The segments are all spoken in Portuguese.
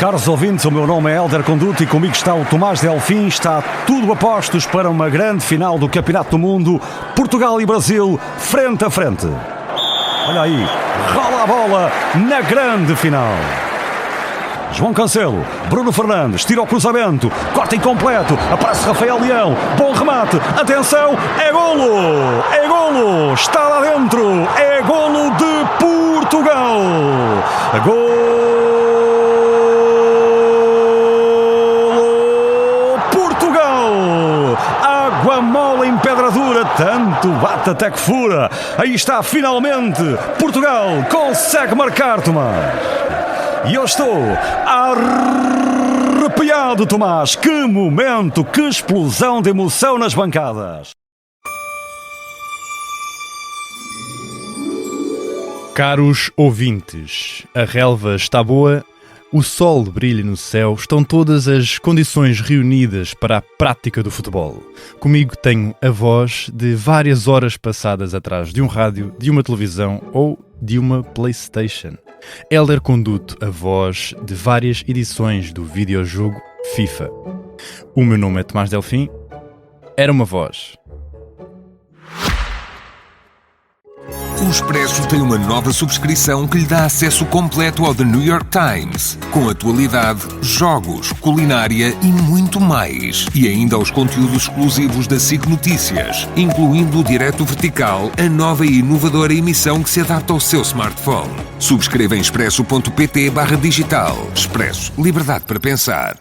Caros ouvintes, o meu nome é Hélder Conduto e comigo está o Tomás Delfim. Está tudo a postos para uma grande final do Campeonato do Mundo. Portugal e Brasil, frente a frente. Olha aí, rola a bola na grande final. João Cancelo, Bruno Fernandes, tira o cruzamento, corta incompleto, aparece Rafael Leão, bom remate, atenção, é golo! É golo! Está lá dentro! É golo de Portugal! Golo! Portugal! Água mole em pedra dura, tanto bate até que fura. Aí está, finalmente, Portugal consegue marcar, Tomás. E eu estou arrepiado, Tomás. Que momento, que explosão de emoção nas bancadas. Caros ouvintes, a relva está boa, o sol brilha no céu, estão todas as condições reunidas para a prática do futebol. Comigo tenho a voz de várias horas passadas atrás de um rádio, de uma televisão ou de uma PlayStation. Hélder Conduto, a voz de várias edições do videojogo FIFA. O meu nome é Tomás Delfim. Era uma voz. O Expresso tem uma nova subscrição que lhe dá acesso completo ao The New York Times, com atualidade, jogos, culinária e muito mais. E ainda aos conteúdos exclusivos da SIC Notícias, incluindo o Direto Vertical, a nova e inovadora emissão que se adapta ao seu smartphone. Subscreva em expresso.pt/digital. Expresso. Liberdade para pensar.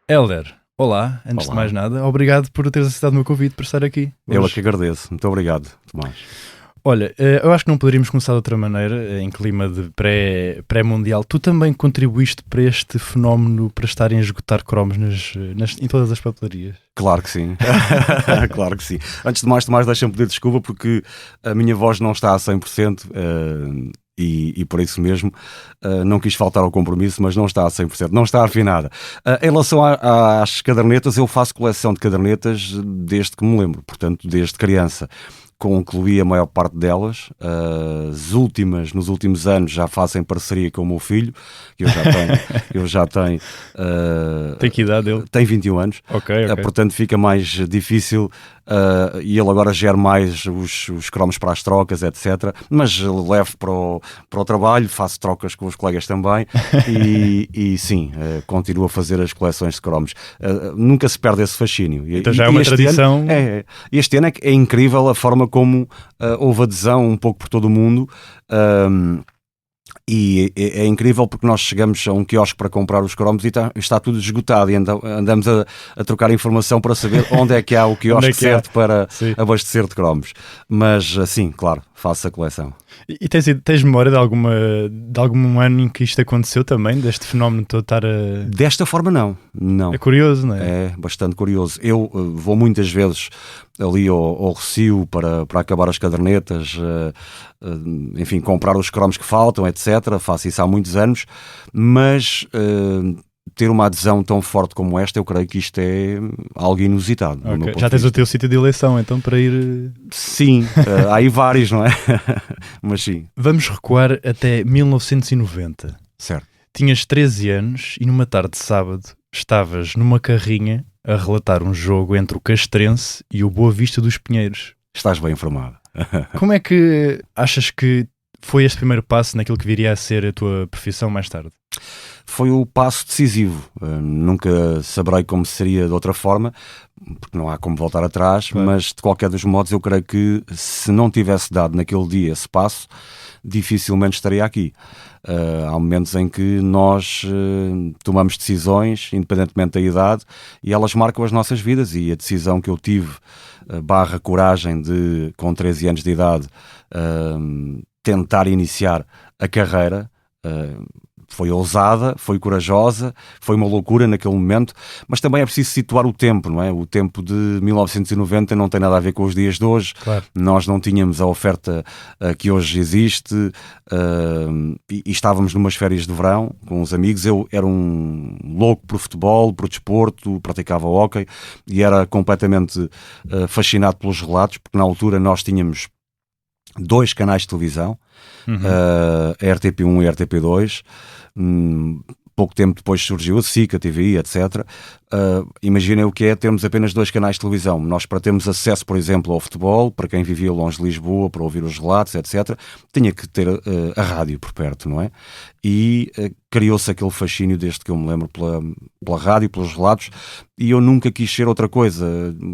Hélder, olá, antes de mais nada, obrigado por teres aceitado o meu convite para estar aqui hoje. Eu é que agradeço, muito obrigado, Tomás. Olha, eu acho que não poderíamos começar de outra maneira, em clima de pré-mundial. Tu também contribuíste para este fenómeno, para estarem a esgotar cromos em todas as papelarias? Claro que sim, claro que sim. Antes de mais, Tomás, deixa-me pedir desculpa porque a minha voz não está a 100%, e por isso mesmo não quis faltar ao compromisso, mas não está a 100%, não está afinada. Em relação às cadernetas, eu faço coleção de cadernetas desde que me lembro, portanto, desde criança. Concluí a maior parte delas. As últimas, nos últimos anos, já faço em parceria com o meu filho, que eu já tenho. Tem que idade ele? Tem 21 anos. Ok. Portanto, fica mais difícil e ele agora gera mais os cromos para as trocas, etc. Mas levo para o trabalho, faço trocas com os colegas também e sim, continuo a fazer as coleções de cromos. Nunca se perde esse fascínio. Então já é uma tradição. Este ano é incrível a forma como houve adesão um pouco por todo o mundo. E é incrível porque nós chegamos a um quiosque para comprar os cromos e está tudo esgotado e andamos a trocar informação para saber onde é que há o quiosque certo para abastecer de cromos. Mas assim, claro, faço a coleção. E tens memória de algum ano em que isto aconteceu também, deste fenómeno todo estar a... Desta forma não. É curioso, não é? É bastante curioso. Eu vou muitas vezes ali ao Recio para acabar as cadernetas, enfim, comprar os cromos que faltam, etc. Faço isso há muitos anos, mas ter uma adesão tão forte como esta, eu creio que isto é algo inusitado. Okay. Já tens o teu sítio de eleição, então, para ir... Sim, há aí vários, não é? Mas sim. Vamos recuar até 1990. Certo. Tinhas 13 anos e numa tarde de sábado estavas numa carrinha a relatar um jogo entre o Castrense e o Boa Vista dos Pinheiros. Estás bem informado. Como é que achas que foi este primeiro passo naquilo que viria a ser a tua profissão mais tarde? Foi o passo decisivo. Nunca saberei como seria de outra forma, porque não há como voltar atrás, mas de qualquer dos modos eu creio que se não tivesse dado naquele dia esse passo, dificilmente estaria aqui. Há momentos em que nós tomamos decisões, independentemente da idade, e elas marcam as nossas vidas, e a decisão que eu tive, barra coragem de, com 13 anos de idade, tentar iniciar a carreira, foi ousada, foi corajosa, foi uma loucura naquele momento, mas também é preciso situar o tempo, não é? O tempo de 1990 não tem nada a ver com os dias de hoje. Claro. Nós não tínhamos a oferta que hoje existe e estávamos numas férias de verão com os amigos. Eu era um louco por futebol, por desporto, praticava hóquei e era completamente fascinado pelos relatos, porque na altura nós tínhamos 2 canais de televisão, a RTP1 e a RTP2, Pouco tempo depois surgiu a SIC, a TVI, etc. Imaginem o que é termos apenas 2 canais de televisão. Nós, para termos acesso, por exemplo, ao futebol, para quem vivia longe de Lisboa, para ouvir os relatos, etc., tinha que ter a rádio por perto, não é? E criou-se aquele fascínio, desde que eu me lembro, pela rádio, pelos relatos, e eu nunca quis ser outra coisa.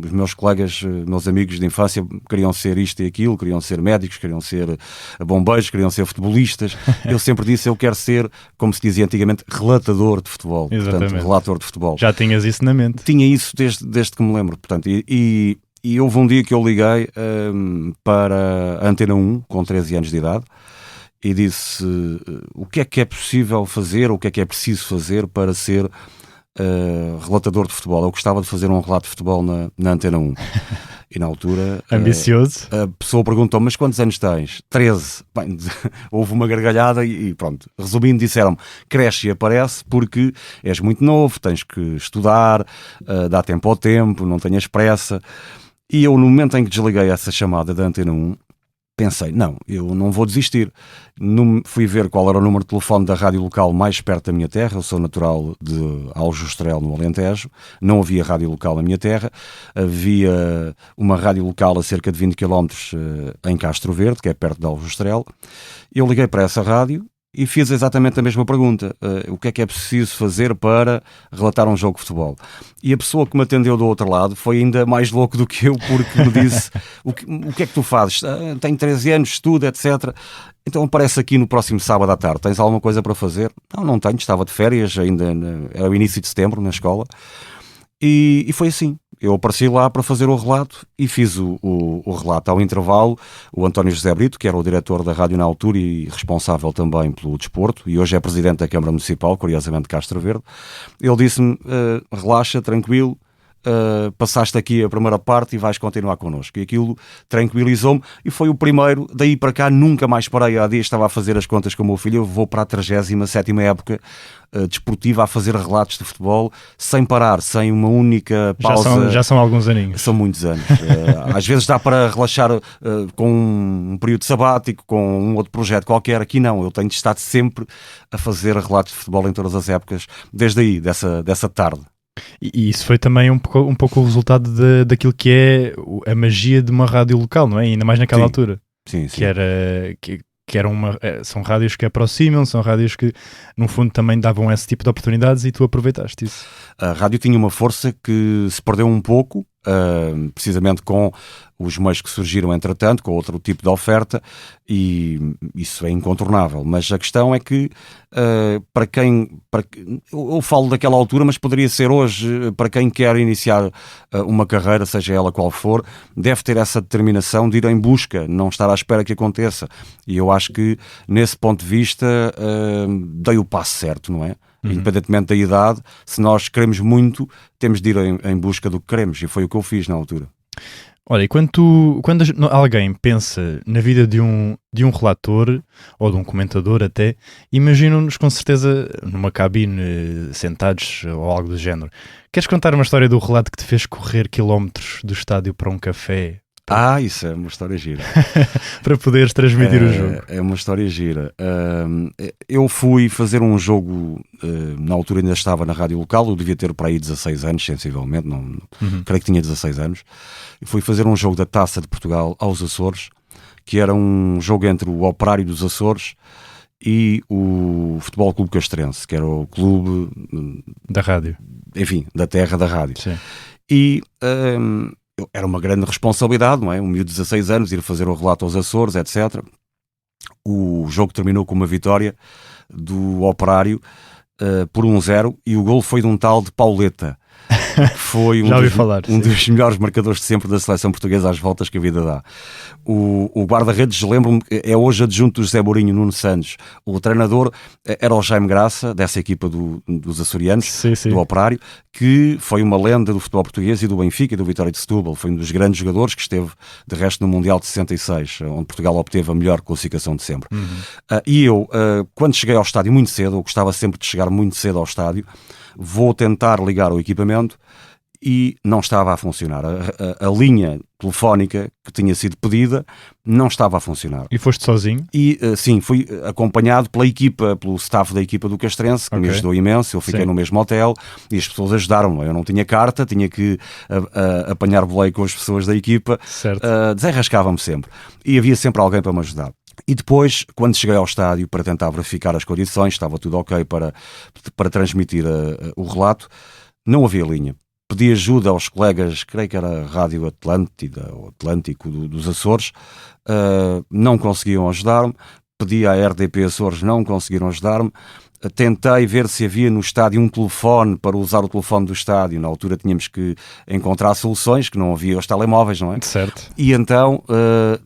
Os meus colegas, meus amigos de infância queriam ser isto e aquilo, queriam ser médicos, queriam ser bombeiros, queriam ser futebolistas. Eu sempre disse, eu quero ser, como se dizia antigamente, relatador de futebol. Exatamente. Portanto, relator de futebol. Já tinhas isso na mente? Tinha isso desde que me lembro. Portanto, e houve um dia que eu liguei para a Antena 1, com 13 anos de idade, e disse o que é possível fazer, o que é preciso fazer para ser relatador de futebol. Eu gostava de fazer um relato de futebol na Antena 1. E na altura... Ambicioso. A pessoa perguntou, mas quantos anos tens? 13. Bem, houve uma gargalhada e pronto. Resumindo, disseram-me, cresce e aparece porque és muito novo, tens que estudar, dá tempo ao tempo, não tenhas pressa. E eu, no momento em que desliguei essa chamada da Antena 1, pensei, não, eu não vou desistir. Fui ver qual era o número de telefone da rádio local mais perto da minha terra. Eu sou natural de Aljustrel, no Alentejo. Não havia rádio local na minha terra. Havia uma rádio local a cerca de 20 km em Castro Verde, que é perto de Aljustrel. Eu liguei para essa rádio e fiz exatamente a mesma pergunta. O que é preciso fazer para relatar um jogo de futebol? E a pessoa que me atendeu do outro lado foi ainda mais louco do que eu, porque me disse, o que é que tu fazes? Tenho 13 anos, estudo, etc. Então aparece aqui no próximo sábado à tarde. Tens alguma coisa para fazer? Não tenho, estava de férias, ainda era o início de setembro na escola. E foi assim. Eu apareci lá para fazer o relato e fiz o relato. Ao intervalo, o António José Brito, que era o diretor da rádio na altura e responsável também pelo desporto, e hoje é presidente da Câmara Municipal, curiosamente de Castro Verde, ele disse-me, relaxa, tranquilo, passaste aqui a primeira parte e vais continuar connosco. E aquilo tranquilizou-me e foi o primeiro. Daí para cá nunca mais parei. Há dias estava a fazer as contas com o meu filho. Eu vou para a 37ª época desportiva a fazer relatos de futebol sem parar, sem uma única pausa. Já são alguns aninhos. São muitos anos. Às vezes dá para relaxar com um período sabático, com um outro projeto qualquer. Aqui não, eu tenho de estar sempre a fazer relatos de futebol em todas as épocas, desde aí, dessa tarde. E isso foi também um pouco o resultado daquilo que é a magia de uma rádio local, não é? Ainda mais naquela altura. Sim. Que são rádios que aproximam, são rádios que no fundo também davam esse tipo de oportunidades e tu aproveitaste isso. A rádio tinha uma força que se perdeu um pouco, precisamente com os meios que surgiram entretanto, com outro tipo de oferta, e isso é incontornável. Mas a questão é que eu falo daquela altura, mas poderia ser hoje, para quem quer iniciar uma carreira, seja ela qual for, deve ter essa determinação de ir em busca, não estar à espera que aconteça. E eu acho que nesse ponto de vista dei o passo certo, não é? Independentemente da idade, se nós queremos muito, temos de ir em busca do que queremos, e foi o que eu fiz na altura. Olha, e quando alguém pensa na vida de um relator ou de um comentador até, imaginam-nos com certeza numa cabine, sentados ou algo do género. Queres contar uma história do relato que te fez correr quilómetros do estádio para um café? Isso é uma história gira. Para poderes transmitir o jogo. É uma história gira. Eu fui fazer um jogo, na altura ainda estava na rádio local, eu devia ter por aí 16 anos, sensivelmente, creio que tinha 16 anos. Fui fazer um jogo da Taça de Portugal aos Açores, que era um jogo entre o Operário dos Açores e o Futebol Clube Castrense, que era o clube da rádio. Enfim, da terra da rádio. Sim. E era uma grande responsabilidade, não é? Um miúdo de 16 anos, ir fazer o relato aos Açores, etc. O jogo terminou com uma vitória do Operário por 1-0 e o golo foi de um tal de Pauleta. Foi um dos melhores marcadores de sempre da seleção portuguesa às voltas que a vida dá. O guarda-redes, lembro-me, é hoje adjunto do José Mourinho Nuno Santos. O treinador era o Jaime Graça, dessa equipa dos açorianos, sim. do Operário, que foi uma lenda do futebol português e do Benfica e do Vitória de Setúbal. Foi um dos grandes jogadores que esteve, de resto, no Mundial de 66, onde Portugal obteve a melhor classificação de sempre. E eu, quando cheguei ao estádio muito cedo, eu gostava sempre de chegar muito cedo ao estádio, vou tentar ligar o equipamento e não estava a funcionar. A linha telefónica que tinha sido pedida não estava a funcionar. E foste sozinho? E sim, fui acompanhado pela equipa, pelo staff da equipa do Castrense, que me ajudou imenso. Eu fiquei no mesmo hotel e as pessoas ajudaram-me. Eu não tinha carta, tinha que apanhar boleio com as pessoas da equipa. Desenrascava-me sempre. E havia sempre alguém para me ajudar. E depois, quando cheguei ao estádio para tentar verificar as condições, estava tudo ok para transmitir o relato, não havia linha. Pedi ajuda aos colegas, creio que era a Rádio Atlântida ou Atlântico dos Açores, não conseguiam ajudar-me. Pedi à RDP Açores, não conseguiram ajudar-me. Tentei ver se havia no estádio um telefone para usar o telefone do estádio. Na altura tínhamos que encontrar soluções, que não havia os telemóveis, não é? Certo. E então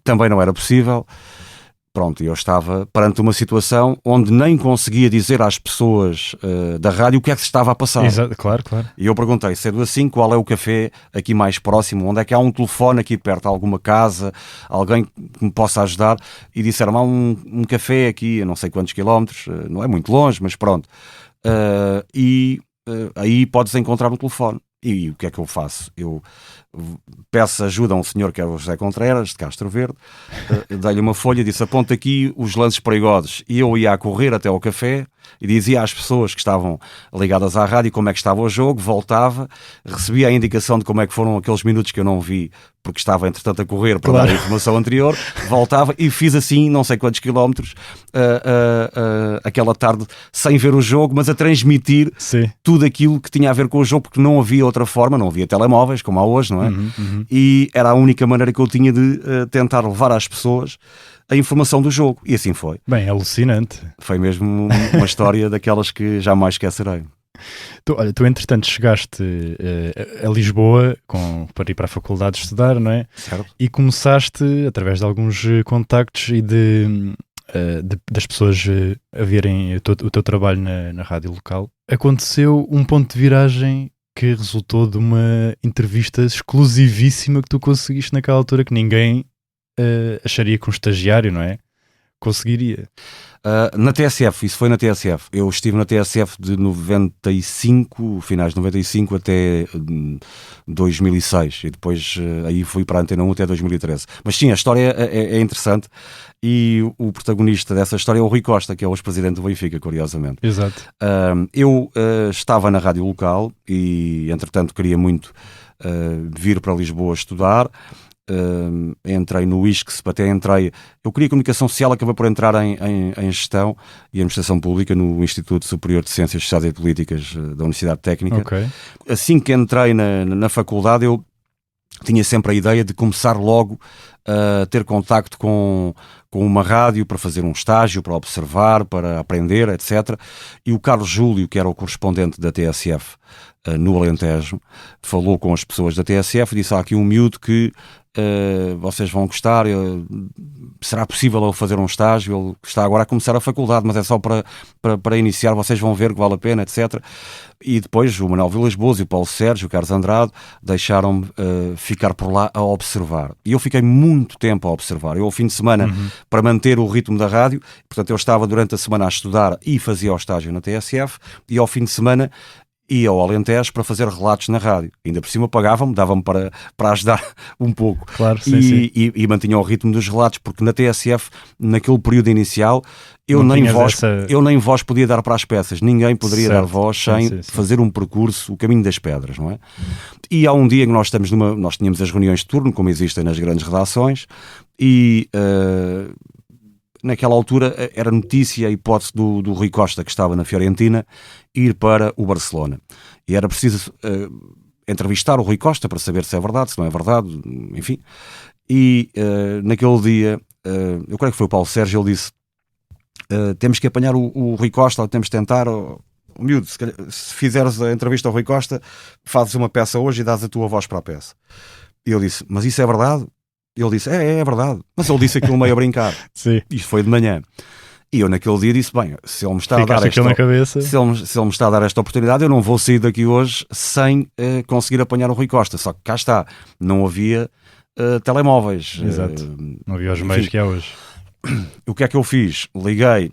também não era possível. Pronto, eu estava perante uma situação onde nem conseguia dizer às pessoas da rádio o que é que se estava a passar. Exato, claro. E eu perguntei, sendo assim, qual é o café aqui mais próximo? Onde é que há um telefone aqui perto? Alguma casa? Alguém que me possa ajudar? E disseram, há um café aqui a não sei quantos quilómetros, não é muito longe, mas pronto. Aí podes encontrar um telefone. E o que é que eu faço? Eu peço ajuda a um senhor que é o José Contreras, de Castro Verde, dei-lhe uma folha e disse, aponta aqui os lances perigosos. E eu ia a correr até ao café e dizia às pessoas que estavam ligadas à rádio como é que estava o jogo, voltava, recebia a indicação de como é que foram aqueles minutos que eu não vi, porque estava entretanto a correr para dar a informação anterior, voltava e fiz assim não sei quantos quilómetros aquela tarde sem ver o jogo, mas a transmitir tudo aquilo que tinha a ver com o jogo, porque não havia outra forma, não havia telemóveis como há hoje, não é? E era a única maneira que eu tinha de tentar levar às pessoas a informação do jogo, e assim foi. Bem, alucinante. Foi mesmo uma história daquelas que jamais esquecerei. Tu entretanto chegaste a Lisboa para ir para a faculdade estudar, não é? Certo. E começaste, através de alguns contactos e das pessoas a verem o teu trabalho na rádio local, aconteceu um ponto de viragem que resultou de uma entrevista exclusivíssima que tu conseguiste naquela altura, que ninguém acharia que um estagiário, não é? Conseguiria. Na TSF, isso foi na TSF. Eu estive na TSF de 95, finais de 95 até 2006 e depois aí fui para a Antena 1 até 2013. Mas sim, a história é interessante e o protagonista dessa história é o Rui Costa, que é hoje presidente do Benfica, curiosamente. Exato. Eu estava na rádio local e entretanto queria muito vir para Lisboa estudar. Entrei no ISCS, eu queria comunicação social, acabei por entrar em gestão e administração pública no Instituto Superior de Ciências Sociais e Políticas da Universidade Técnica. Assim que entrei na faculdade, eu tinha sempre a ideia de começar logo a ter contacto com uma rádio para fazer um estágio, para observar, para aprender, etc. E o Carlos Júlio, que era o correspondente da TSF no Alentejo, falou com as pessoas da TSF e disse, há aqui um miúdo que vocês vão gostar, será possível eu fazer um estágio? Ele está agora a começar a faculdade, mas é só para iniciar, vocês vão ver que vale a pena, etc. E depois o Manuel Vilas Boas e o Paulo Sérgio, o Carlos Andrade, deixaram-me ficar por lá a observar. E eu fiquei muito tempo a observar. Eu, ao fim de semana, para manter o ritmo da rádio, portanto, eu estava durante a semana a estudar e fazia o estágio na TSF, e ao fim de semana ia ao Alentejo para fazer relatos na rádio. Ainda por cima pagavam-me, davam-me para ajudar um pouco. Claro, e mantinha o ritmo dos relatos, porque na TSF, naquele período inicial, eu nem voz podia dar para as peças. Ninguém poderia dar voz sem fazer um percurso, o caminho das pedras, não é? E há um dia que nós tínhamos as reuniões de turno, como existem nas grandes redações, e naquela altura era notícia a hipótese do Rui Costa, que estava na Fiorentina, ir para o Barcelona. E era preciso entrevistar o Rui Costa para saber se é verdade, se não é verdade, enfim. E naquele dia, eu creio que foi o Paulo Sérgio, ele disse, temos que apanhar o Rui Costa, temos de tentar... miúdo, se fizeres a entrevista ao Rui Costa, fazes uma peça hoje e dás a tua voz para a peça. E eu disse, mas isso é verdade? Ele disse, é verdade. Mas ele disse aquilo meio a brincar. Sim. Isto foi de manhã. E eu naquele dia disse, bem, se ele me está a dar esta oportunidade, eu não vou sair daqui hoje sem conseguir apanhar o Rui Costa. Só que cá está, não havia telemóveis. Exato. Não havia os meios que há hoje. O que é que eu fiz? Liguei,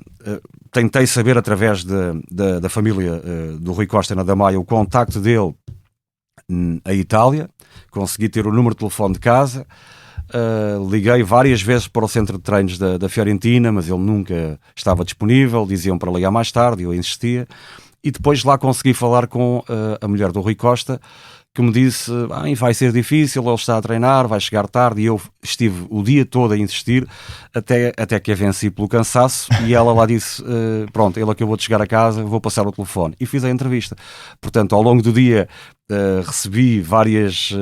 tentei saber através da família do Rui Costa na Damaia o contacto dele a Itália, consegui ter o número de telefone de casa, liguei várias vezes para o centro de treinos da Fiorentina, mas ele nunca estava disponível, diziam para ligar mais tarde, eu insistia, e depois lá consegui falar com a mulher do Rui Costa, que me disse, vai ser difícil, ele está a treinar, vai chegar tarde, e eu estive o dia todo a insistir, até que a venci pelo cansaço, e ela lá disse, pronto, ele acabou de chegar a casa, vou passar o telefone, e fiz a entrevista. Portanto, ao longo do dia, recebi várias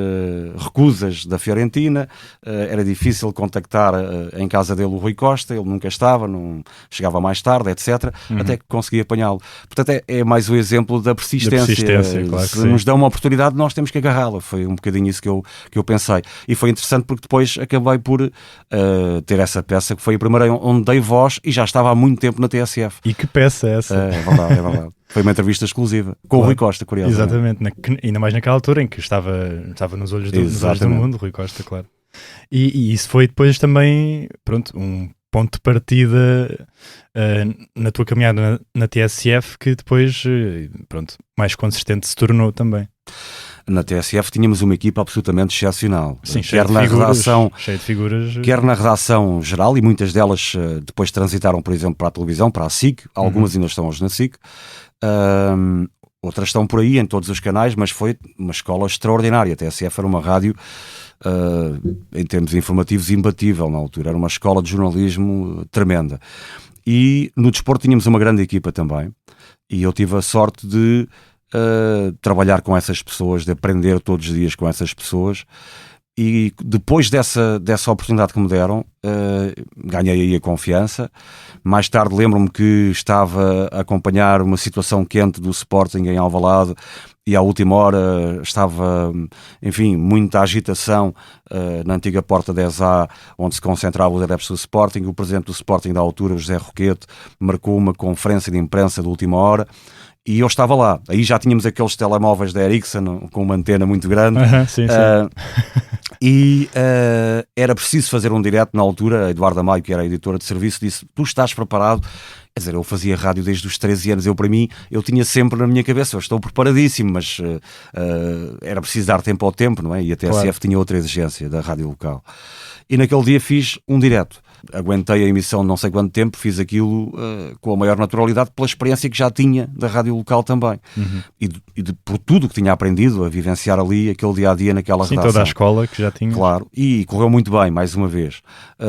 recusas da Fiorentina, era difícil contactar em casa dele o Rui Costa, ele nunca estava, não chegava mais tarde, etc. Até que consegui apanhá-lo. Portanto, é mais um exemplo da persistência. Claro. Se nos dão uma oportunidade, nós temos que agarrá-la. Foi um bocadinho isso que eu pensei. E foi interessante porque depois acabei por ter essa peça, que foi a primeira onde dei voz, e já estava há muito tempo na TSF. E que peça é essa? É verdade. Foi uma entrevista exclusiva com o Rui Costa, curioso. Exatamente, ainda mais naquela altura em que estava nos olhos do mundo, Rui Costa, claro. E isso foi depois também, pronto, um ponto de partida na tua caminhada na TSF, que depois, pronto, mais consistente se tornou também. Na TSF tínhamos uma equipa absolutamente excepcional. Sim, cheio de figuras. Quer na redação geral, e muitas delas depois transitaram, por exemplo, para a televisão, para a SIC. Algumas ainda estão hoje na SIC. Outras estão por aí em todos os canais, mas foi uma escola extraordinária. A TSF era uma rádio, em termos informativos, imbatível na altura. Era uma escola de jornalismo tremenda. E no desporto tínhamos uma grande equipa também. E eu tive a sorte de trabalhar com essas pessoas, de aprender todos os dias com essas pessoas, e depois dessa oportunidade que me deram, ganhei aí a confiança. Mais tarde lembro-me que estava a acompanhar uma situação quente do Sporting em Alvalade, e à última hora estava, enfim, muita agitação na antiga Porta 10A, onde se concentrava os adeptos do Sporting. O presidente do Sporting da altura, José Roquete, marcou uma conferência de imprensa de última hora, e eu estava lá. Aí já tínhamos aqueles telemóveis da Ericsson com uma antena muito grande. Sim. E era preciso fazer um direto na altura. A Eduarda Maio, que era a editora de serviço, disse: tu estás preparado? Quer dizer, eu fazia rádio desde os 13 anos. Para mim, eu tinha sempre na minha cabeça, eu estou preparadíssimo, mas era preciso dar tempo ao tempo, não é? E a TSF tinha outra exigência da rádio local. E naquele dia fiz um direto. Aguentei a emissão não sei quanto tempo, fiz aquilo com a maior naturalidade, pela experiência que já tinha da rádio local também. Por tudo que tinha aprendido a vivenciar ali aquele dia-a-dia naquela redação. Toda a escola que já tinha. Claro, e correu muito bem, mais uma vez.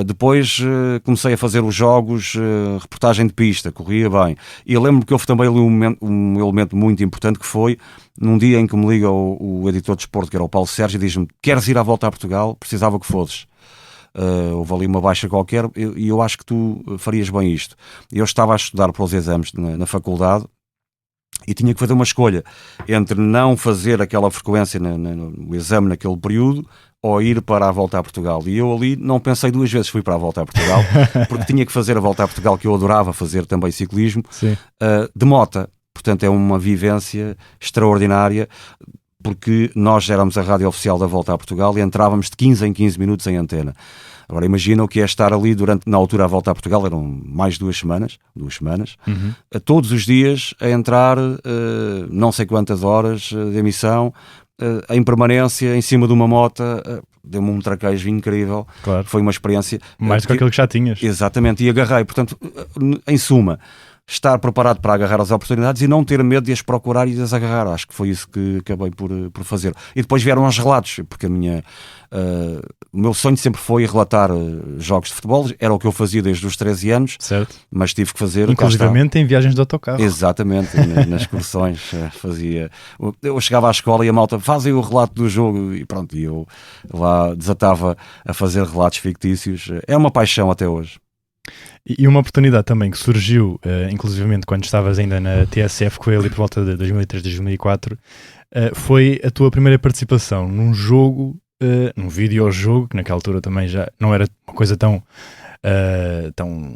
Depois comecei a fazer os jogos, reportagem de pista, corria bem. E eu lembro que houve também ali um elemento muito importante, que foi num dia em que me liga o editor de desporto, que era o Paulo Sérgio, e diz-me: queres ir à volta a Portugal? Precisava que fosses. Houve ali uma baixa qualquer, e eu acho que tu farias bem isto. Eu estava a estudar para os exames na faculdade, e tinha que fazer uma escolha entre não fazer aquela frequência no exame naquele período, ou ir para a volta a Portugal. E eu ali não pensei duas vezes, fui para a volta a Portugal, porque tinha que fazer a volta a Portugal, que eu adorava fazer também ciclismo, de mota. Portanto, é uma vivência extraordinária, porque nós éramos a rádio oficial da Volta a Portugal e entrávamos de 15 em 15 minutos em antena. Agora imagina o que é estar ali na altura a Volta a Portugal, eram mais 2 semanas, todos os dias a entrar não sei quantas horas de emissão, em permanência, em cima de uma moto. Deu-me um traquejo incrível. Claro. Foi uma experiência... Mais do que aquilo que já tinhas. Exatamente, e agarrei. Portanto, em suma, estar preparado para agarrar as oportunidades e não ter medo de as procurar e de as agarrar. Acho que foi isso que acabei por fazer. E depois vieram os relatos, porque o meu sonho sempre foi relatar jogos de futebol. Era o que eu fazia desde os 13 anos, certo. Mas tive que fazer... Inclusivamente em viagens de autocarro. Exatamente, nas excursões fazia... Eu chegava à escola e a malta: fazem o relato do jogo, e pronto, e eu lá desatava a fazer relatos fictícios. É uma paixão até hoje. E uma oportunidade também que surgiu, inclusivamente quando estavas ainda na TSF, com ele por volta de 2003, 2004, foi a tua primeira participação num jogo, num videojogo, que naquela altura também já não era uma coisa tão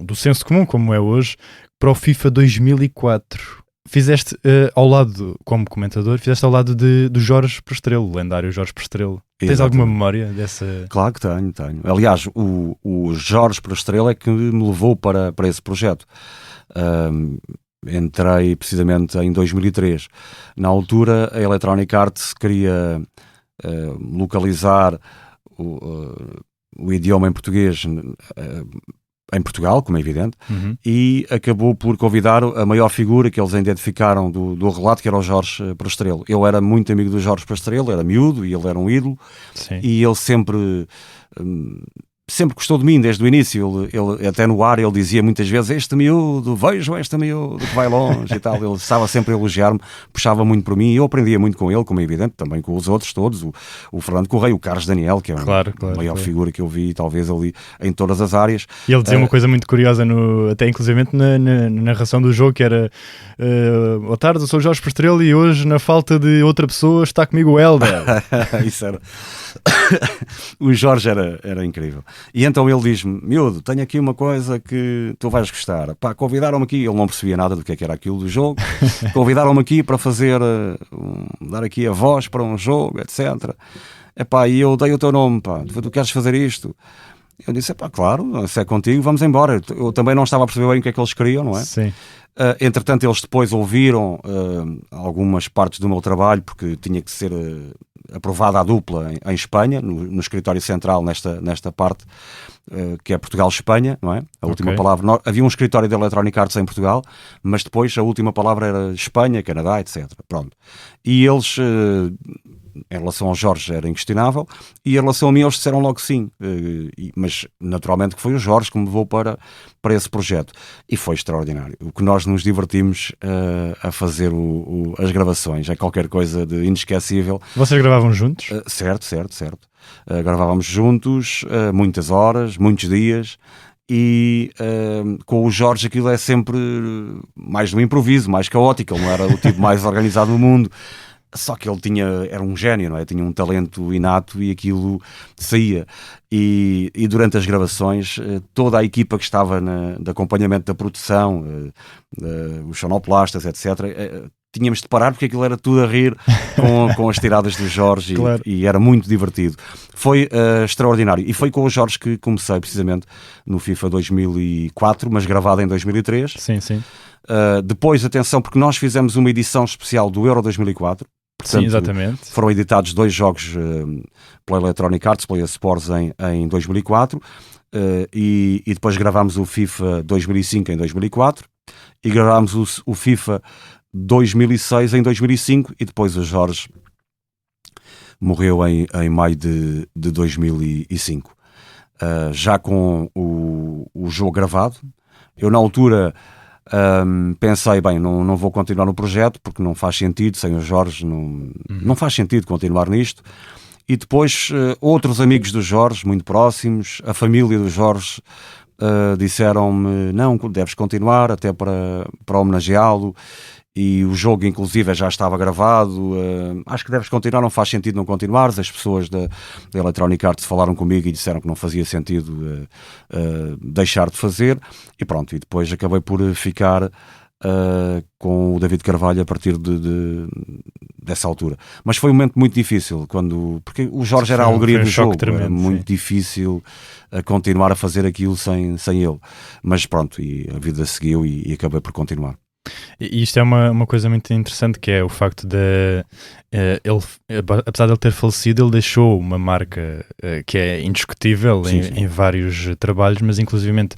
do senso comum como é hoje, para o FIFA 2004. Fizeste ao lado, como comentador, fizeste ao lado do Jorge Prestrelo, o lendário Jorge Prestrelo. Tens alguma memória dessa? Claro que tenho. Aliás, o Jorge Prestrelo é que me levou para esse projeto. entrei precisamente em 2003. Na altura, a Electronic Arts queria localizar o idioma em português em Portugal, como é evidente, e acabou por convidar a maior figura que eles identificaram do relato, que era o Jorge Prastrelo. Eu era muito amigo do Jorge Prastrelo, era miúdo e ele era um ídolo. Sim. E ele sempre gostou de mim desde o início. Ele até no ar ele dizia muitas vezes: este miúdo, vejo este miúdo que vai longe e tal. Ele estava sempre a elogiar-me, puxava muito por mim e eu aprendia muito com ele, como é evidente, também com os outros todos, o Fernando Correia, o Carlos Daniel, que é a maior figura que eu vi talvez ali em todas as áreas. E ele dizia uma coisa muito curiosa, até inclusivamente na narração do jogo, que era boa tarde, eu sou o Jorge Prastrelo e hoje, na falta de outra pessoa, está comigo o Helder. Isso era... O Jorge era incrível. E então ele diz-me: miúdo, tenho aqui uma coisa que tu vais gostar. Pá, convidaram-me aqui, ele não percebia nada do que era aquilo do jogo, convidaram-me aqui para fazer, dar aqui a voz para um jogo, etc. Epá, e eu dei o teu nome, pá, tu queres fazer isto? Eu disse: epá, claro, se é contigo, vamos embora. Eu também não estava a perceber bem o que é que eles queriam, não é? Sim. Entretanto, eles depois ouviram algumas partes do meu trabalho, porque tinha que ser aprovada a dupla em Espanha, no escritório central, nesta parte, que é Portugal-Espanha, não é? A última palavra. Havia um escritório de Electronic Arts em Portugal, mas depois a última palavra era Espanha, Canadá, etc. Pronto. E eles, em relação ao Jorge, era inquestionável, e em relação a mim eles disseram logo sim, mas naturalmente que foi o Jorge que me levou para esse projeto, e foi extraordinário. O que nós nos divertimos a fazer as gravações, é qualquer coisa de inesquecível. Vocês gravavam juntos? Certo. Gravávamos juntos, muitas horas, muitos dias, e com o Jorge aquilo é sempre mais do improviso, mais caótico. Ele não era o tipo mais organizado do mundo. Só que ele era um gênio, não é? Tinha um talento inato e aquilo saía. E durante as gravações, toda a equipa que estava de acompanhamento da produção, os sonoplastas, etc., tínhamos de parar porque aquilo era tudo a rir com as tiradas do Jorge. Claro. E era muito divertido. Foi extraordinário. E foi com o Jorge que comecei precisamente no FIFA 2004, mas gravado em 2003. Sim. Depois, atenção, porque nós fizemos uma edição especial do Euro 2004. Portanto, sim, exatamente. Foram editados 2 jogos pela Electronic Arts, pela Sports em 2004, e depois gravámos o FIFA 2005 em 2004 e gravámos o FIFA 2006 em 2005, e depois o Jorge morreu em maio de 2005, já com o jogo gravado. Eu na altura pensei, bem, não vou continuar no projeto porque não faz sentido, sem o Jorge não faz sentido continuar nisto. E depois outros amigos do Jorge, muito próximos, a família do Jorge, disseram-me: não, deves continuar até para homenageá-lo, e o jogo inclusive já estava gravado, acho que deves continuar, não faz sentido não continuares. As pessoas da Electronic Arts falaram comigo e disseram que não fazia sentido deixar de fazer, e pronto, e depois acabei por ficar com o David Carvalho a partir dessa altura. Mas foi um momento muito difícil, porque o Jorge era a alegria do jogo, era muito difícil continuar a fazer aquilo sem ele, mas pronto, e a vida seguiu e acabei por continuar. E isto é uma coisa muito interessante, que é o facto de ele, apesar de ele ter falecido, ele deixou uma marca que é indiscutível em vários trabalhos, mas inclusivamente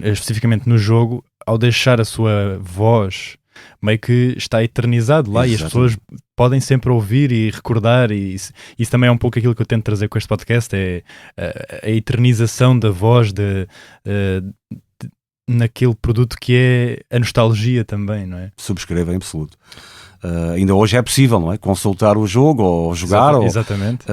especificamente no jogo, ao deixar a sua voz, meio que está eternizado lá. Exatamente. E as pessoas podem sempre ouvir e recordar, e isso também é um pouco aquilo que eu tento trazer com este podcast, é a eternização da voz naquele produto que é a nostalgia também, não é? Subscrevo em absoluto. Ainda hoje é possível, não é? Consultar o jogo ou jogar. Exatamente.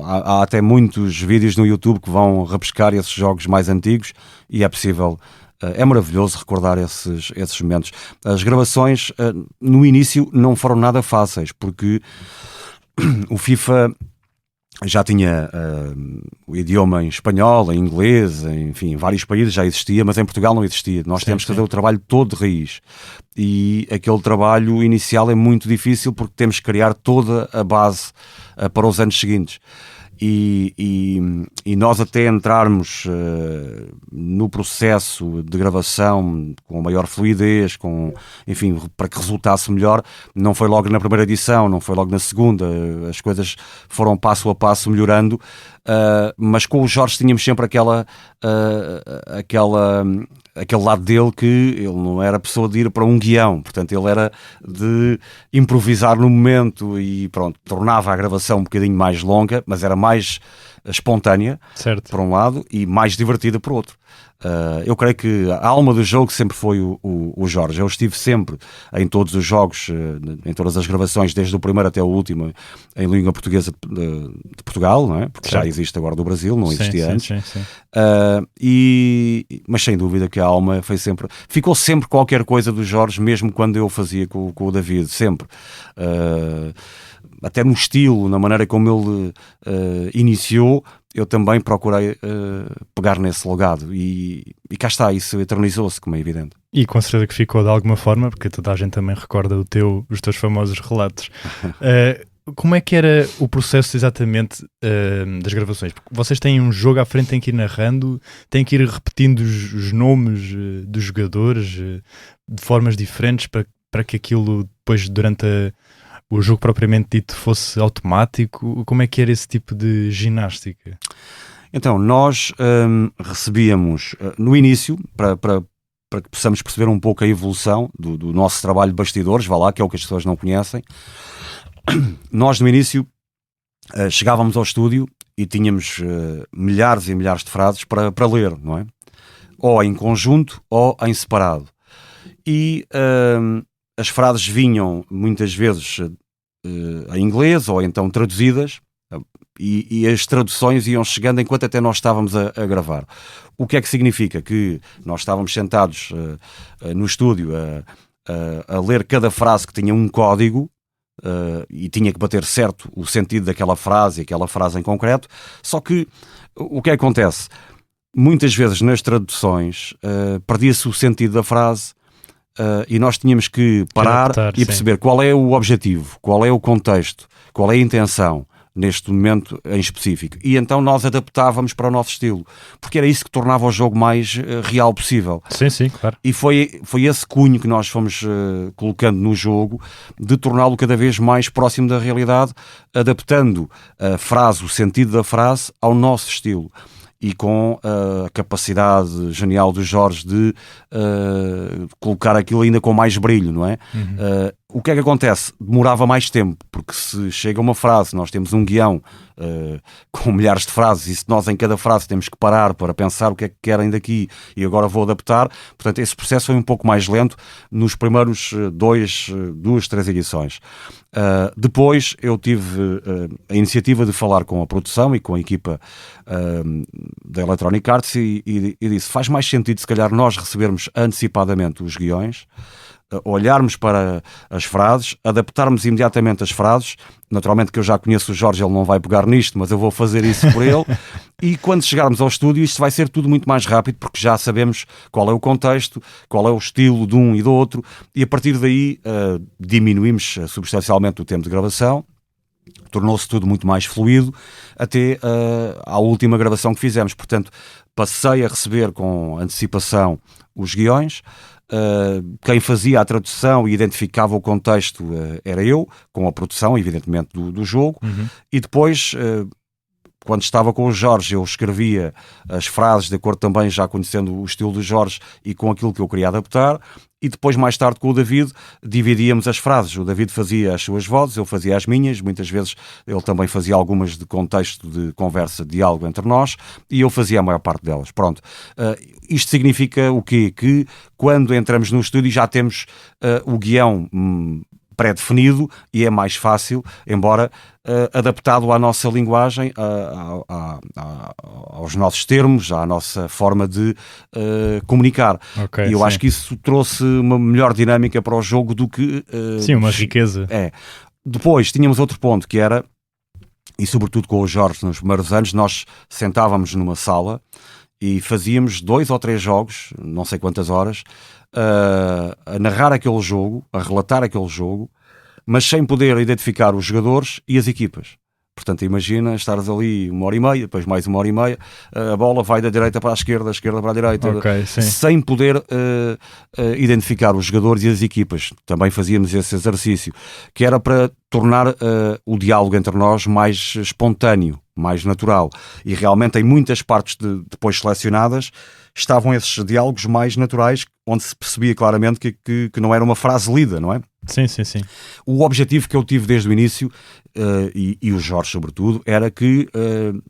Há até muitos vídeos no YouTube que vão repescar esses jogos mais antigos, e é possível. É maravilhoso recordar esses momentos. As gravações no início não foram nada fáceis, porque o FIFA já tinha o idioma em espanhol, em inglês, enfim, em vários países já existia, mas em Portugal não existia. Nós temos que fazer o trabalho todo de raiz, e aquele trabalho inicial é muito difícil porque temos que criar toda a base para os anos seguintes. e nós até entrarmos no processo de gravação com maior fluidez, enfim, para que resultasse melhor, não foi logo na primeira edição, não foi logo na segunda, as coisas foram passo a passo melhorando, mas com o Jorge tínhamos sempre aquele lado dele que ele não era pessoa de ir para um guião, portanto ele era de improvisar no momento e pronto, tornava a gravação um bocadinho mais longa, mas era mais espontânea, certo, por um lado, e mais divertida por outro. Eu creio que a alma do jogo sempre foi o Jorge. Eu estive sempre em todos os jogos, em todas as gravações, desde o primeiro até o último, em língua portuguesa de Portugal, não é? Porque certo, já existe agora do Brasil, não existia antes. Sim. Mas sem dúvida que a alma ficou sempre qualquer coisa do Jorge, mesmo quando eu fazia com o David, sempre. Até no estilo, na maneira como ele iniciou, eu também procurei pegar nesse legado e cá está, isso eternizou-se, como é evidente. E com certeza que ficou de alguma forma, porque toda a gente também recorda os teus famosos relatos. Como é que era o processo exatamente das gravações? Porque vocês têm um jogo à frente, têm que ir narrando, têm que ir repetindo os nomes dos jogadores de formas diferentes para que aquilo depois durante o jogo propriamente dito fosse automático. Como é que era esse tipo de ginástica? Então, nós recebíamos no início, para que possamos perceber um pouco a evolução do nosso trabalho de bastidores, vá lá, que é o que as pessoas não conhecem. Nós no início chegávamos ao estúdio e tínhamos milhares e milhares de frases para ler, não é? Ou em conjunto ou em separado. E as frases vinham muitas vezes em inglês ou então traduzidas, e as traduções iam chegando enquanto até nós estávamos a gravar. O que é que significa? Que nós estávamos sentados no estúdio a ler cada frase que tinha um código, e tinha que bater certo o sentido daquela frase, aquela frase em concreto. Só que o que acontece? Muitas vezes nas traduções perdia-se o sentido da frase, e nós tínhamos que parar e perceber sim, qual é o objetivo, qual é o contexto, qual é a intenção neste momento em específico. E então nós adaptávamos para o nosso estilo, porque era isso que tornava o jogo mais real possível. Sim, claro. E foi esse cunho que nós fomos colocando no jogo, de torná-lo cada vez mais próximo da realidade, adaptando a frase, o sentido da frase, ao nosso estilo. E com a capacidade genial do Jorge de colocar aquilo ainda com mais brilho, não é? Uhum. O que é que acontece? Demorava mais tempo, porque se chega uma frase, nós temos um guião com milhares de frases, e se nós em cada frase temos que parar para pensar o que é que querem daqui e agora vou adaptar, portanto esse processo foi um pouco mais lento nos primeiros 2, 3 edições. Depois eu tive a iniciativa de falar com a produção e com a equipa da Electronic Arts e disse, faz mais sentido se calhar nós recebermos antecipadamente os guiões, olharmos para as frases, adaptarmos imediatamente as frases. Naturalmente que eu já conheço o Jorge, ele não vai pegar nisto, mas eu vou fazer isso por ele. E quando chegarmos ao estúdio, isto vai ser tudo muito mais rápido, porque já sabemos qual é o contexto, qual é o estilo de um e do outro, e a partir daí diminuímos substancialmente o tempo de gravação. Tornou-se tudo muito mais fluido até à última gravação que fizemos. Portanto, passei a receber com antecipação os guiões. Quem fazia a tradução e identificava o contexto era eu, com a produção, evidentemente, do jogo. Uhum. E depois, quando estava com o Jorge, eu escrevia as frases de acordo também, já conhecendo o estilo do Jorge e com aquilo que eu queria adaptar. E depois, mais tarde, com o David, dividíamos as frases. O David fazia as suas vozes, eu fazia as minhas. Muitas vezes ele também fazia algumas de contexto de conversa, de diálogo entre nós, e eu fazia a maior parte delas. Pronto. Isto significa o quê? Que quando entramos no estúdio já temos o guião pré-definido e é mais fácil, embora adaptado à nossa linguagem, aos nossos termos, à nossa forma de comunicar. Okay, e eu acho que isso trouxe uma melhor dinâmica para o jogo do que... sim, uma riqueza. Depois tínhamos outro ponto que era, e sobretudo com o Jorge nos primeiros anos, nós sentávamos numa sala e fazíamos 2 ou 3 jogos, não sei quantas horas, a narrar aquele jogo, a relatar aquele jogo, mas sem poder identificar os jogadores e as equipas. Portanto, imagina estares ali 1h30, depois mais 1h30, a bola vai da direita para a esquerda, da esquerda para a direita, sem poder identificar os jogadores e as equipas. Também fazíamos esse exercício, que era para tornar o diálogo entre nós mais espontâneo, mais natural. E realmente em muitas partes depois selecionadas estavam esses diálogos mais naturais, onde se percebia claramente que não era uma frase lida, não é? Sim. O objetivo que eu tive desde o início, e o Jorge sobretudo, era que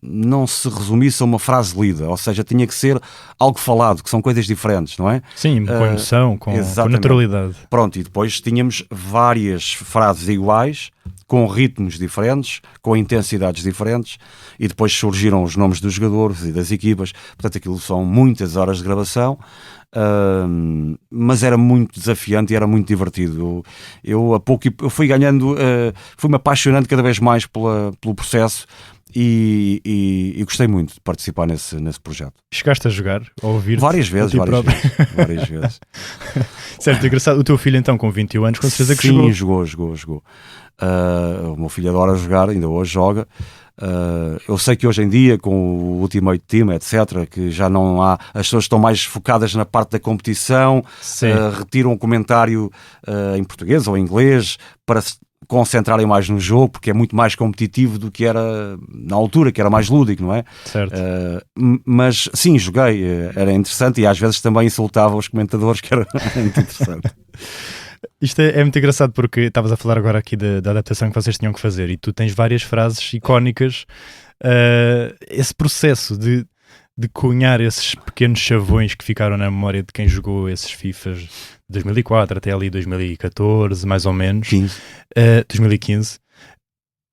não se resumisse a uma frase lida, ou seja, tinha que ser algo falado, que são coisas diferentes, não é? Sim, com emoção, com naturalidade. Pronto, e depois tínhamos várias frases iguais, com ritmos diferentes, com intensidades diferentes, e depois surgiram os nomes dos jogadores e das equipas. Portanto, aquilo são muitas horas de gravação, mas era muito desafiante e era muito divertido. Eu fui ganhando, fui-me apaixonando cada vez mais pelo processo, e gostei muito de participar nesse projeto. Chegaste a jogar, a ouvir? Várias vezes. Certo, engraçado. O teu filho então, com 21 anos, com certeza que jogou? Sim, jogou. O meu filho adora jogar, ainda hoje joga. Eu sei que hoje em dia, com o Ultimate Team, etc., que já não há, as pessoas estão mais focadas na parte da competição, retiram o comentário em português ou em inglês para se concentrarem mais no jogo, porque é muito mais competitivo do que era na altura, que era mais lúdico, não é? Certo. Mas sim, joguei, era interessante, e às vezes também insultava os comentadores, que era muito interessante. Isto é muito engraçado, porque estavas a falar agora aqui da adaptação que vocês tinham que fazer, e tu tens várias frases icónicas. Esse processo de cunhar esses pequenos chavões que ficaram na memória de quem jogou esses FIFAs de 2004 até ali 2014, mais ou menos, 2015.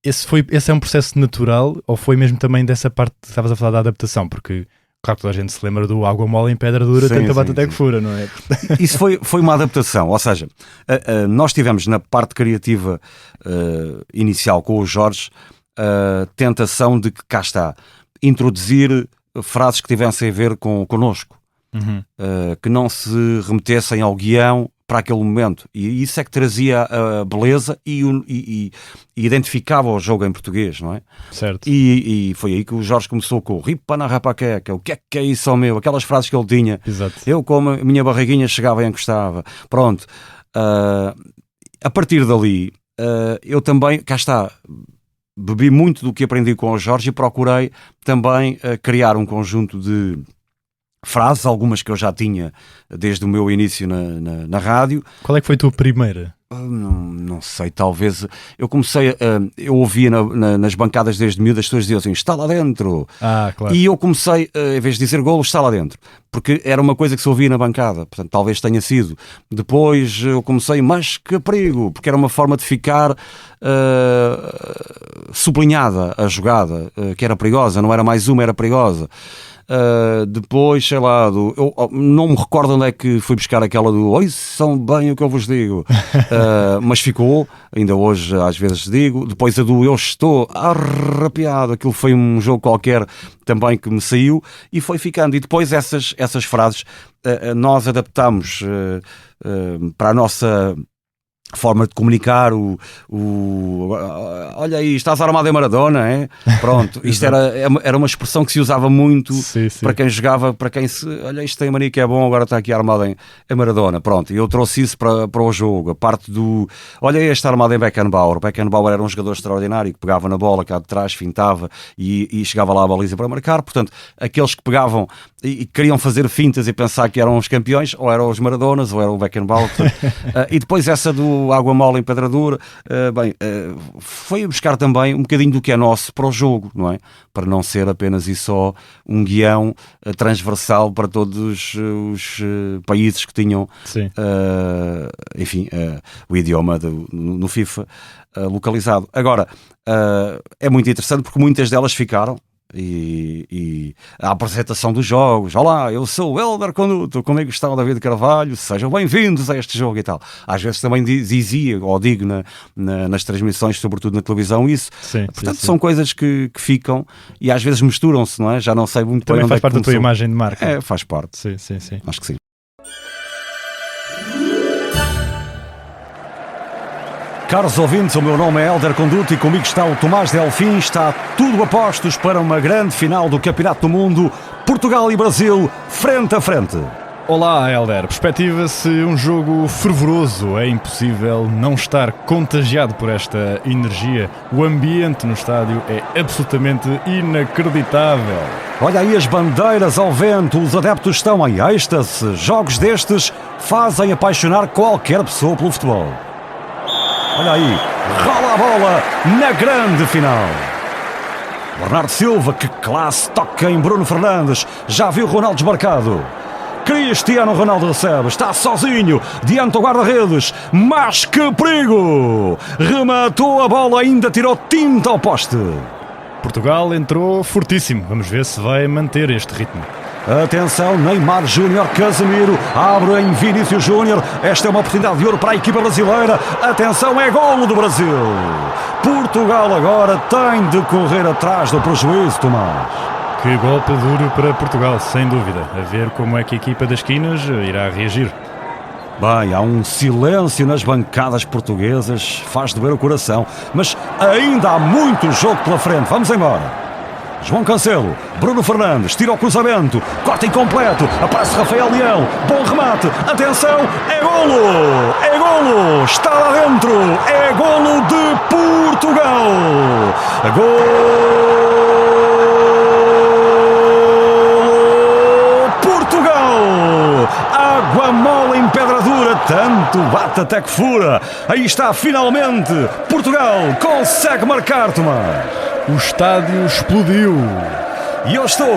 Esse é um processo natural, ou foi mesmo também dessa parte que estavas a falar da adaptação? Porque claro que toda a gente se lembra do água mole em pedra dura, tenta bate até que fura, não é? Isso foi uma adaptação, ou seja, nós tivemos na parte criativa inicial com o Jorge a tentação de que, cá está, introduzir frases que tivessem a ver connosco, que não se remetessem ao guião para aquele momento, e isso é que trazia a beleza e identificava o jogo em português, não é? Certo. E foi aí que o Jorge começou com o ripa na rapaqueca, o que é isso ao meu, aquelas frases que ele tinha. Exato. Eu, como a minha barriguinha chegava e encostava, pronto. A partir dali, eu também, cá está, bebi muito do que aprendi com o Jorge e procurei também criar um conjunto de frases, algumas que eu já tinha desde o meu início na rádio. Qual é que foi a tua primeira? Não sei, talvez. Eu comecei, eu ouvia nas bancadas desde miúdo as pessoas diziam assim, está lá dentro. Claro. E eu comecei, em vez de dizer golo, está lá dentro. Porque era uma coisa que se ouvia na bancada, portanto talvez tenha sido. Depois eu comecei, mas que perigo, porque era uma forma de ficar sublinhada a jogada, que era perigosa, não era mais uma, era perigosa. Depois, sei lá, eu não me recordo onde é que fui buscar aquela do oi, são bem o que eu vos digo, mas ficou, ainda hoje às vezes digo. Depois a do eu estou arrepiado, aquilo foi um jogo qualquer também que me saiu e foi ficando. E depois essas frases nós adaptamos para a nossa forma de comunicar, olha aí, estás armado em Maradona, é? Pronto, isto era uma expressão que se usava muito para quem jogava, para quem olha, isto tem mania que é bom, agora está aqui armado em Maradona, pronto, e eu trouxe isso para o jogo, a parte do, olha aí, está armado em Beckenbauer. Beckenbauer era um jogador extraordinário, que pegava na bola cá de trás, fintava e chegava lá à baliza para marcar, portanto, aqueles que pegavam e queriam fazer fintas e pensar que eram os campeões, ou eram os Maradonas, ou era o Beckenbauer, portanto, e depois essa do água mole em pedra dura, foi buscar também um bocadinho do que é nosso para o jogo, não é? Para não ser apenas e só um guião transversal para todos os países que tinham, enfim, o idioma no FIFA localizado. Agora, é muito interessante porque muitas delas ficaram. E a apresentação dos jogos, olá, eu sou o Hélder Canuto, comigo está o David Carvalho, sejam bem-vindos a este jogo e tal. Às vezes também dizia, ou digo nas transmissões, sobretudo na televisão, isso. Portanto, são coisas que ficam e às vezes misturam-se, não é? Já não sei muito também bem onde faz parte da tua imagem de marca. Faz parte. Sim. Acho que sim. Caros ouvintes, o meu nome é Hélder Conduto e comigo está o Tomás Delfim. Está tudo a postos para uma grande final do Campeonato do Mundo, Portugal e Brasil, frente a frente. Olá, Hélder. Perspectiva-se um jogo fervoroso. É impossível não estar contagiado por esta energia. O ambiente no estádio é absolutamente inacreditável. Olha aí as bandeiras ao vento, os adeptos estão em êxtase. Jogos destes fazem apaixonar qualquer pessoa pelo futebol. Olha aí, rola a bola na grande final. Bernardo Silva, que classe, toca em Bruno Fernandes. Já viu Ronaldo desmarcado. Cristiano Ronaldo recebe, está sozinho diante do guarda-redes, mas que perigo! Rematou a bola, ainda tirou tinta ao poste. Portugal entrou fortíssimo. Vamos ver se vai manter este ritmo. Atenção, Neymar Júnior, Casemiro, abre em Vinícius Júnior. Esta é uma oportunidade de ouro para a equipa brasileira. Atenção, é golo do Brasil. Portugal agora tem de correr atrás do prejuízo, Tomás. Que golpe duro para Portugal, sem dúvida. A ver como é que a equipa das esquinas irá reagir. Bem, há um silêncio nas bancadas portuguesas, faz doer o coração, mas ainda há muito jogo pela frente. Vamos embora. João Cancelo, Bruno Fernandes, tira o cruzamento, corta incompleto, aparece Rafael Leão, bom remate, atenção, é golo, está lá dentro, é golo de Portugal, Portugal, água mole em pedra dura, tanto bate até que fura, aí está finalmente, Portugal consegue marcar, Tomás. O estádio explodiu. E eu estou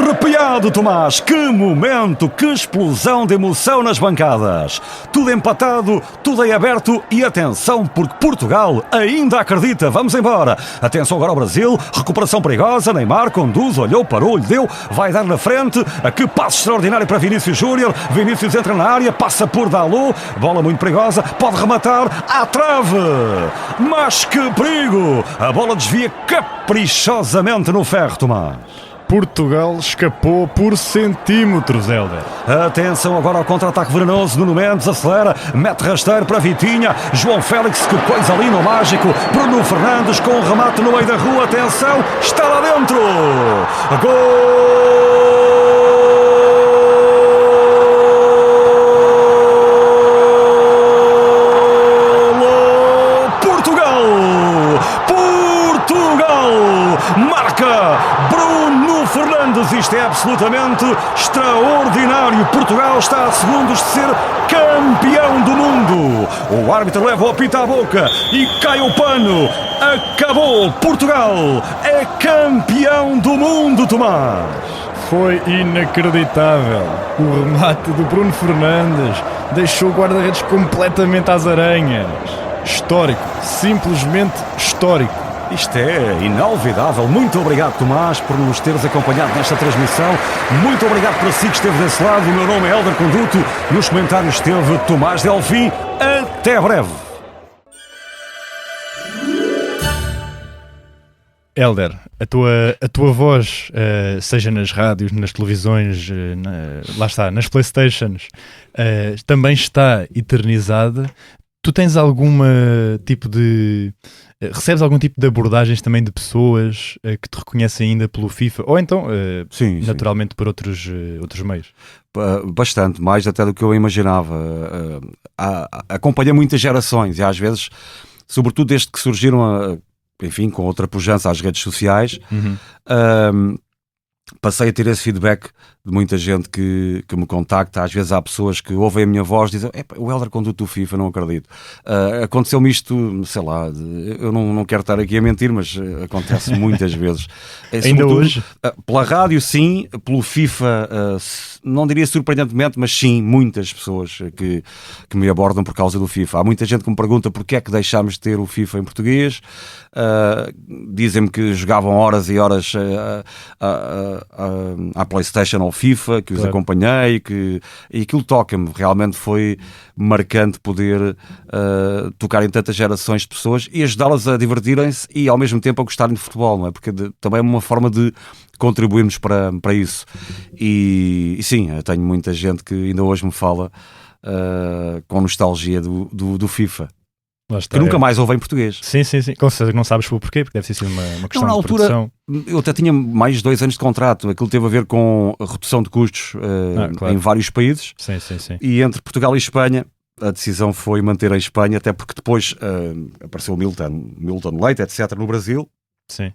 arrepiado, Tomás. Que momento, que explosão de emoção nas bancadas. Tudo empatado, tudo em aberto e atenção, porque Portugal ainda acredita. Vamos embora. Atenção agora ao Brasil. Recuperação perigosa. Neymar conduz, olhou, parou, lhe deu. Vai dar na frente. Que passo extraordinário para Vinícius Júnior. Vinícius entra na área, passa por Dalot. Bola muito perigosa. Pode rematar à trave. Mas que perigo. A bola desvia caprichosamente no ferro, Tomás. Portugal escapou por centímetros, Hélder. Atenção agora ao contra-ataque venenoso. Nuno Mendes acelera, mete rasteiro para Vitinha. João Félix, que coisa ali no mágico. Bruno Fernandes com um remate no meio da rua. Atenção, está lá dentro. Gol! Marca Bruno Fernandes, isto é absolutamente extraordinário. Portugal está a segundos de ser campeão do mundo. O árbitro leva o apito à boca e cai o pano. Acabou, Portugal é campeão do mundo, Tomás. Foi inacreditável. O remate do Bruno Fernandes deixou o guarda-redes completamente às aranhas. Histórico, simplesmente histórico. Isto é inolvidável. Muito obrigado, Tomás, por nos teres acompanhado nesta transmissão. Muito obrigado para si que esteve desse lado. O meu nome é Hélder Conduto. Nos comentários esteve Tomás Delfim. Até breve. Hélder, a tua voz, seja nas rádios, nas televisões, lá está, nas Playstations, também está eternizada. Tu tens recebes algum tipo de abordagens também de pessoas que te reconhecem ainda pelo FIFA? Ou então, sim, naturalmente, por outros meios? Bastante, mais até do que eu imaginava. Acompanhei muitas gerações e às vezes, sobretudo desde que surgiram, enfim, com outra pujança às redes sociais, passei a ter esse feedback de muita gente que me contacta. Às vezes há pessoas que ouvem a minha voz e dizem: o Hélder Conduto do FIFA, não acredito. Aconteceu-me isto, sei lá, eu não quero estar aqui a mentir, mas acontece muitas vezes. Ainda hoje? Pela rádio, sim. Pelo FIFA, não diria surpreendentemente, mas sim, muitas pessoas que me abordam por causa do FIFA. Há muita gente que me pergunta porque é que deixámos de ter o FIFA em português. Dizem-me que jogavam horas e horas à PlayStation ou FIFA, que os acompanhei, e aquilo toca-me. Realmente foi marcante poder tocar em tantas gerações de pessoas e ajudá-las a divertirem-se e ao mesmo tempo a gostarem de futebol, não é? Porque também é uma forma de contribuirmos para isso. E sim, tenho muita gente que ainda hoje me fala com nostalgia do FIFA. Está, que nunca mais houve em português. Sim. Com certeza não sabes o porquê, porque deve ter sido uma questão na de altura, produção. Eu até tinha mais de 2 anos de contrato. Aquilo teve a ver com a redução de custos claro. em vários países. Sim. E entre Portugal e Espanha, a decisão foi manter a Espanha, até porque depois apareceu o Milton Leite, etc., no Brasil. Sim.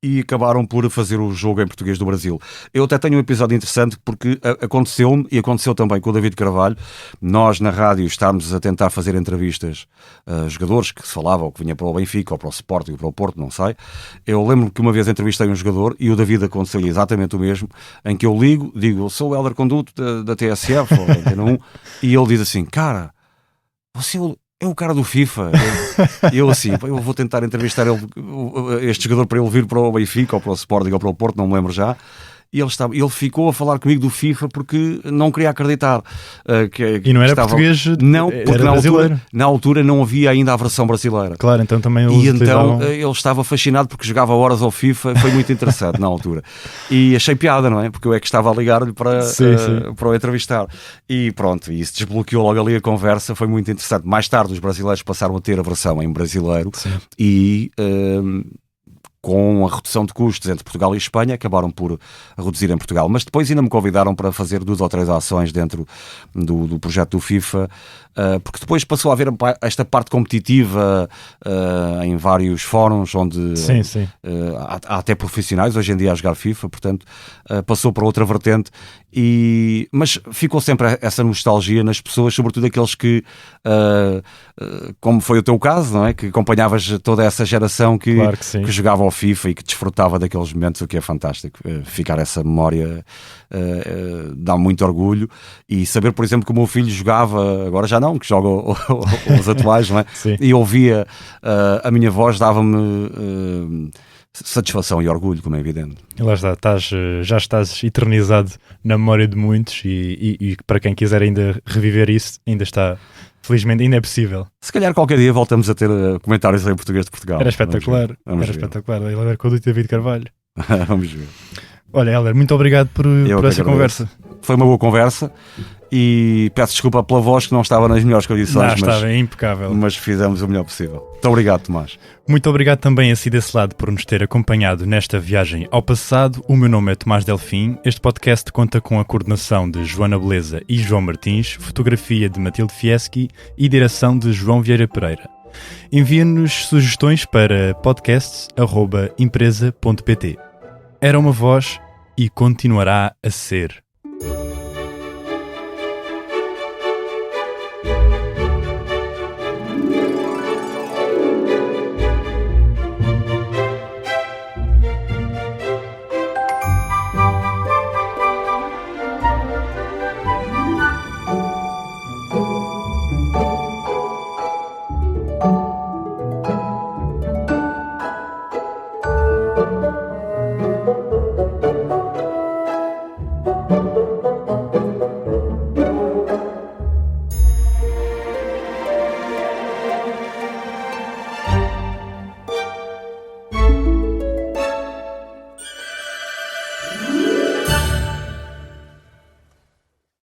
E acabaram por fazer o jogo em português do Brasil. Eu até tenho um episódio interessante porque aconteceu-me e aconteceu também com o David Carvalho. Nós na rádio estávamos a tentar fazer entrevistas a jogadores que se falavam, que vinha para o Benfica ou para o Sporting ou para o Porto, não sei. Eu lembro-me que uma vez entrevistei um jogador e o David aconteceu exatamente o mesmo, em que eu digo, eu sou o Hélder Conduto da TSF ou da Antena 1, e ele diz assim, cara, você é o cara do FIFA. Eu assim, eu vou tentar entrevistar este jogador para ele vir para o Benfica ou para o Sporting ou para o Porto, não me lembro já. E ele ficou a falar comigo do FIFA porque não queria acreditar. E não era português? Não, porque era brasileiro. Na altura não havia ainda a versão brasileira. Claro, então também E então ele estava fascinado porque jogava horas ao FIFA, foi muito interessante na altura. E achei piada, não é? Porque eu é que estava a ligar-lhe para o entrevistar. E pronto, e isso desbloqueou logo ali a conversa, foi muito interessante. Mais tarde os brasileiros passaram a ter a versão em brasileiro. Sim. E... com a redução de custos entre Portugal e Espanha, acabaram por reduzir em Portugal. Mas depois ainda me convidaram para fazer 2 ou 3 ações dentro do projeto do FIFA, porque depois passou a haver esta parte competitiva em vários fóruns, onde há até profissionais hoje em dia a jogar FIFA, portanto passou para outra vertente, mas ficou sempre essa nostalgia nas pessoas, sobretudo aqueles que, como foi o teu caso, não é? Que acompanhavas toda essa geração que jogava ao FIFA e que desfrutava daqueles momentos, o que é fantástico. Ficar essa memória dá muito orgulho, e saber, por exemplo, que o meu filho jogava, agora já não, que joga os atuais, não é? E ouvia a minha voz, dava-me satisfação e orgulho, como é evidente. E lá está, já estás eternizado na memória de muitos, e para quem quiser ainda reviver isso, ainda está, felizmente ainda é possível. Se calhar qualquer dia voltamos a ter comentários em português de Portugal. Era espetacular. Hélder Conduto e David Carvalho. Vamos ver. Olha, Hélder, muito obrigado por essa conversa. Foi uma boa conversa e peço desculpa pela voz que não estava nas melhores condições. Estava impecável. Mas fizemos o melhor possível. Muito obrigado, Tomás. Muito obrigado também a si desse lado por nos ter acompanhado nesta viagem ao passado. O meu nome é Tomás Delfim. Este podcast conta com a coordenação de Joana Beleza e João Martins, fotografia de Matilde Fieschi e direção de João Vieira Pereira. Envie-nos sugestões para podcasts@empresa.pt. Era uma voz e continuará a ser.